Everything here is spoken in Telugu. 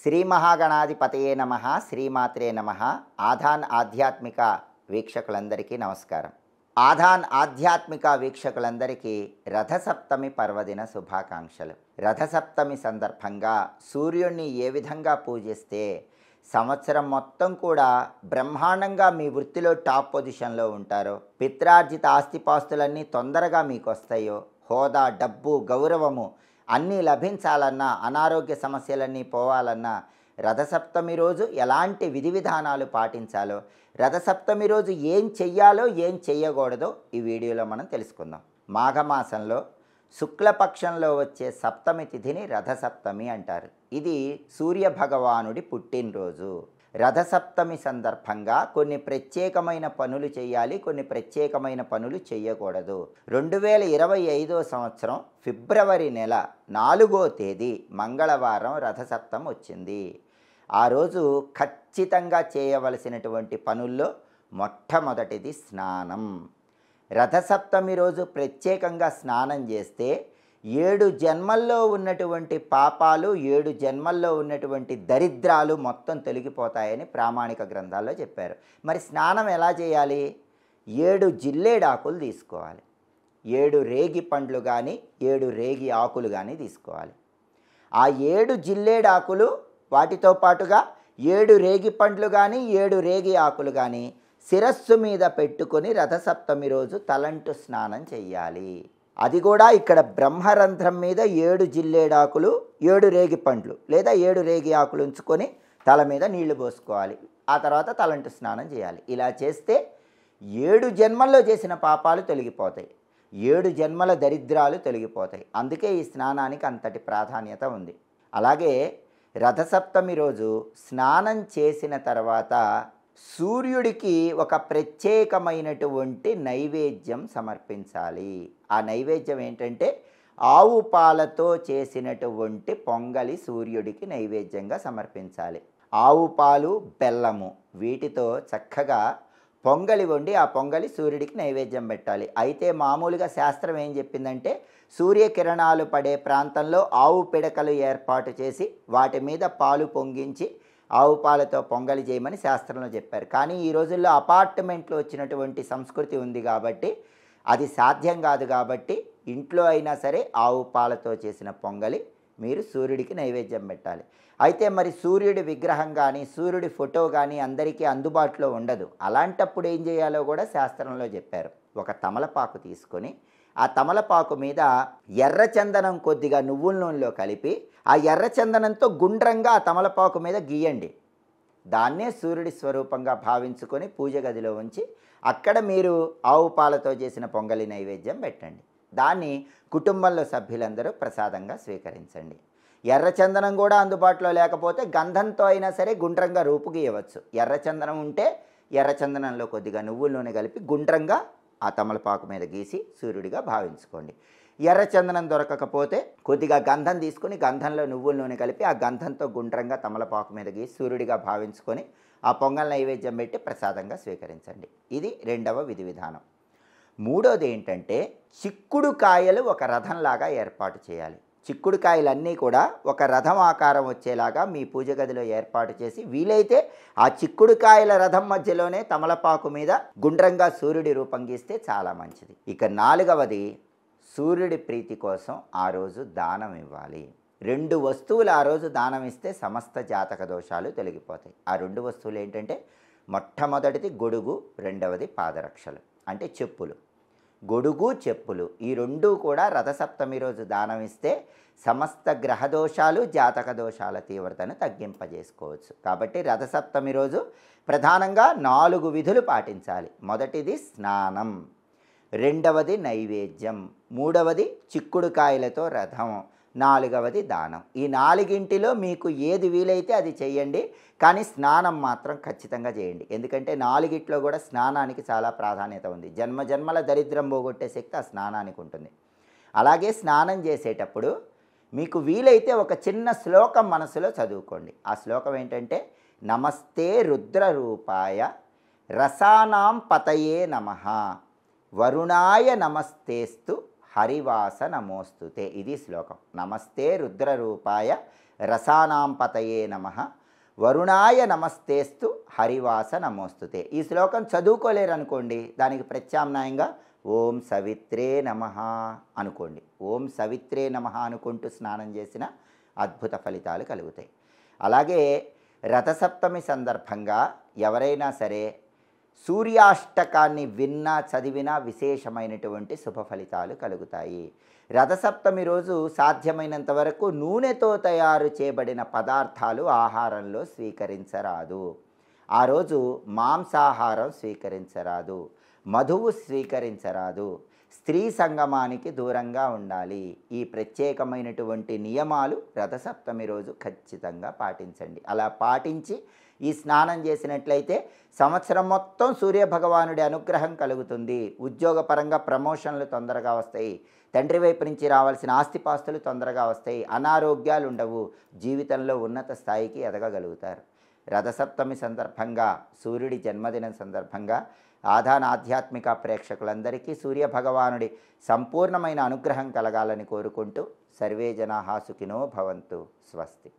శ్రీ మహాగణాధిపతయే నమః, శ్రీమాత్రే నమః. ఆధాన్ ఆధ్యాత్మిక వీక్షకులందరికీ నమస్కారం. ఆధాన్ ఆధ్యాత్మిక వీక్షకులందరికీ రథసప్తమి పర్వదిన శుభాకాంక్షలు. రథసప్తమి సందర్భంగా సూర్యుడిని ఏ విధంగా పూజిస్తే సంవత్సరం మొత్తం కూడా బ్రహ్మాండంగా మీ వృత్తిలో టాప్ పొజిషన్లో ఉంటారో, పిత్రార్జిత ఆస్తిపాస్తులన్నీ తొందరగా మీకు వస్తాయో, హోదా, డబ్బు, గౌరవము అన్నీ లభించాలన్నా, అనారోగ్య సమస్యలన్నీ పోవాలన్నా రథసప్తమి రోజు ఎలాంటి విధి విధానాలు పాటించాలో, రథసప్తమి రోజు ఏం చెయ్యాలో ఏం చెయ్యకూడదో ఈ వీడియోలో మనం తెలుసుకుందాం. మాఘమాసంలో శుక్లపక్షంలో వచ్చే సప్తమి తిథిని రథసప్తమి అంటారు. ఇది సూర్య భగవానుడి పుట్టినరోజు. రథసప్తమి సందర్భంగా కొన్ని ప్రత్యేకమైన పనులు చేయాలి, కొన్ని ప్రత్యేకమైన పనులు చేయకూడదు. 2025 సంవత్సరం ఫిబ్రవరి నెల 4వ తేదీ మంగళవారం రథసప్తమి వచ్చింది. ఆ రోజు ఖచ్చితంగా చేయవలసినటువంటి పనుల్లో మొట్టమొదటిది స్నానం. రథసప్తమి రోజు ప్రత్యేకంగా స్నానం చేస్తే 7 జన్మల్లో ఉన్నటువంటి పాపాలు, 7 జన్మల్లో ఉన్నటువంటి దరిద్రాలు మొత్తం తొలగిపోతాయని ప్రామాణిక గ్రంథాల్లో చెప్పారు. మరి స్నానం ఎలా చేయాలి? 7 జిల్లేడాకులు తీసుకోవాలి. 7 రేగి పండ్లు కానీ 7 రేగి ఆకులు కానీ తీసుకోవాలి. ఆ 7 జిల్లేడాకులు వాటితో పాటుగా 7 రేగి పండ్లు కానీ 7 రేగి ఆకులు కానీ శిరస్సు మీద పెట్టుకొని రథసప్తమి రోజు తలంటు స్నానం చెయ్యాలి. అది కూడా ఇక్కడ బ్రహ్మరంధ్రం మీద 7 జిల్లేడాకులు 7 రేగి పండ్లు లేదా 7 రేగి ఆకులు ఉంచుకొని తల మీద నీళ్లు పోసుకోవాలి. ఆ తర్వాత తలంటు స్నానం చేయాలి. ఇలా చేస్తే 7 జన్మల్లో చేసిన పాపాలు తొలగిపోతాయి, 7 జన్మల దరిద్రాలు తొలగిపోతాయి. అందుకే ఈ స్నానానికి అంతటి ప్రాధాన్యత ఉంది. అలాగే రథసప్తమి రోజు స్నానం చేసిన తర్వాత సూర్యుడికి ఒక ప్రత్యేకమైనటువంటి నైవేద్యం సమర్పించాలి. ఆ నైవేద్యం ఏంటంటే ఆవు పాలతో చేసినటువంటి పొంగలి సూర్యుడికి నైవేద్యంగా సమర్పించాలి. ఆవు పాలు, బెల్లము వీటితో చక్కగా పొంగలి వండి ఆ పొంగలి సూర్యుడికి నైవేద్యం పెట్టాలి. అయితే మామూలుగా శాస్త్రం ఏం చెప్పిందంటే సూర్యకిరణాలు పడే ప్రాంతంలో ఆవు పిడకలు ఏర్పాటు చేసి వాటి మీద పాలు పొంగించి ఆవు పాలతో పొంగలి చేయమని శాస్త్రంలో చెప్పారు. కానీ ఈ రోజుల్లో అపార్ట్మెంట్లో వచ్చినటువంటి సంస్కృతి ఉంది కాబట్టి అది సాధ్యం కాదు. కాబట్టి ఇంట్లో అయినా సరే ఆవు పాలతో చేసిన పొంగలి మీరు సూర్యుడికి నైవేద్యం పెట్టాలి. అయితే మరి సూర్యుడి విగ్రహం కానీ సూర్యుడి ఫోటో కానీ అందరికీ అందుబాటులో ఉండదు. అలాంటప్పుడు ఏం చేయాలో కూడా శాస్త్రంలో చెప్పారు. ఒక తమలపాకు తీసుకొని ఆ తమలపాకు మీద ఎర్రచందనం కొద్దిగా నువ్వుల నూనెలో కలిపి ఆ ఎర్రచందనంతో గుండ్రంగా ఆ తమలపాకు మీద గీయండి. దాన్నే సూర్యుడి స్వరూపంగా భావించుకొని పూజ గదిలో ఉంచి అక్కడ మీరు ఆవు పాలతో చేసిన పొంగలి నైవేద్యం పెట్టండి. దాన్ని కుటుంబంలో సభ్యులందరూ ప్రసాదంగా స్వీకరించండి. ఎర్రచందనం కూడా అందుబాటులో లేకపోతే గంధంతో అయినా సరే గుండ్రంగా రూపు గీయవచ్చు. ఎర్రచందనం ఉంటే ఎర్రచందనంలో కొద్దిగా నువ్వుల నూనె కలిపి గుండ్రంగా ఆ తమలపాకు మీద గీసి సూర్యుడిగా భావించుకోండి. ఎర్రచందనం దొరకకపోతే కొద్దిగా గంధం తీసుకొని గంధంలో నువ్వుల నూనె కలిపి ఆ గంధంతో గుండ్రంగా తమలపాకు మీద గీసి సూర్యుడిగా భావించుకొని ఆ పొంగల్ నైవేద్యం పెట్టి ప్రసాదంగా స్వీకరించండి. ఇది 2వ విధి విధానం. 3వది ఏంటంటే చిక్కుడు కాయలు ఒక రథంలాగా ఏర్పాటు చేయాలి. చిక్కుడు కాయలన్నీ కూడా ఒక రథం ఆకారం వచ్చేలాగా మీ పూజ గదిలో ఏర్పాటు చేసి వీలైతే ఆ చిక్కుడు కాయల రథం మధ్యలోనే తమలపాకు మీద గుండ్రంగా సూర్యుడి రూపం గీస్తే చాలా మంచిది. ఇక 4వది సూర్యుడి ప్రీతి కోసం ఆ రోజు దానం ఇవ్వాలి. 2 వస్తువులు ఆ రోజు దానం ఇస్తే సమస్త జాతక దోషాలు తొలగిపోతాయి. ఆ 2 వస్తువులు ఏంటంటే మొట్టమొదటిది గొడుగు, 2వది పాదరక్షలు అంటే చెప్పులు. గొడుగు, చెప్పులు ఈ 2 కూడా రథసప్తమి రోజు దానం ఇస్తే సమస్త గ్రహదోషాలు, జాతక దోషాల తీవ్రతను తగ్గింపజేసుకోవచ్చు. కాబట్టి రథసప్తమి రోజు ప్రధానంగా 4 విధులు పాటించాలి. మొదటిది స్నానం, 2వది నైవేద్యం, 3వది చిక్కుడు కాయలతో రథం, 4వది దానం. ఈ 4గింటిలో మీకు ఏది వీలైతే అది చేయండి. కానీ స్నానం మాత్రం ఖచ్చితంగా చేయండి. ఎందుకంటే 4గిట్లో కూడా స్నానానికి చాలా ప్రాధాన్యత ఉంది. జన్మజన్మల దరిద్రం పోగొట్టే శక్తి ఆ స్నానానికి ఉంటుంది. అలాగే స్నానం చేసేటప్పుడు మీకు వీలైతే ఒక చిన్న శ్లోకం మనసులో చదువుకోండి. ఆ శ్లోకం ఏంటంటే నమస్తే రుద్రరూపాయ రసానాం పతయే నమః వరుణాయ నమస్తేస్తు హరివాస నమోస్తుతే. ఇది శ్లోకం. నమస్తే రుద్రరూపాయ రసానాం పతయే నమః వరుణాయ నమస్తేస్తు హరివాస నమోస్తుతే. ఈ శ్లోకం చదువుకోలేరనుకోండి, దానికి ప్రత్యామ్నాయంగా ఓం సవిత్రే నమః అనుకోండి. ఓం సవిత్రే నమః అనుకుంటూ స్నానం చేసిన అద్భుత ఫలితాలు కలుగుతాయి. అలాగే రథసప్తమి సందర్భంగా ఎవరైనా సరే సూర్యాష్టకాన్ని విన్నా చదివినా విశేషమైనటువంటి శుభ ఫలితాలు కలుగుతాయి. రథసప్తమి రోజు సాధ్యమైనంత వరకు నూనెతో తయారు చేయబడిన పదార్థాలు ఆహారంలో స్వీకరించరాదు. ఆ రోజు మాంసాహారం స్వీకరించరాదు, మధువు స్వీకరించరాదు, స్త్రీ సంగమానికి దూరంగా ఉండాలి. ఈ ప్రత్యేకమైనటువంటి నియమాలు రథసప్తమి రోజు ఖచ్చితంగా పాటించండి. అలా పాటించి ఈ స్నానం చేసినట్లయితే సంవత్సరం మొత్తం సూర్యభగవానుడి అనుగ్రహం కలుగుతుంది. ఉద్యోగపరంగా ప్రమోషన్లు తొందరగా వస్తాయి, తండ్రి వైపు నుంచి రావాల్సిన ఆస్తిపాస్తులు తొందరగా వస్తాయి, అనారోగ్యాలు ఉండవు, జీవితంలో ఉన్నత స్థాయికి ఎదగగలుగుతారు. రథసప్తమి సందర్భంగా, సూర్యుడి జన్మదినం సందర్భంగా ఆధాన్ ఆధ్యాత్మిక ప్రేక్షకులందరికీ సూర్యభగవానుడి సంపూర్ణమైన అనుగ్రహం కలగాలని కోరుకుంటూ సర్వే జనాః సుఖినో భవంతు. స్వస్తి.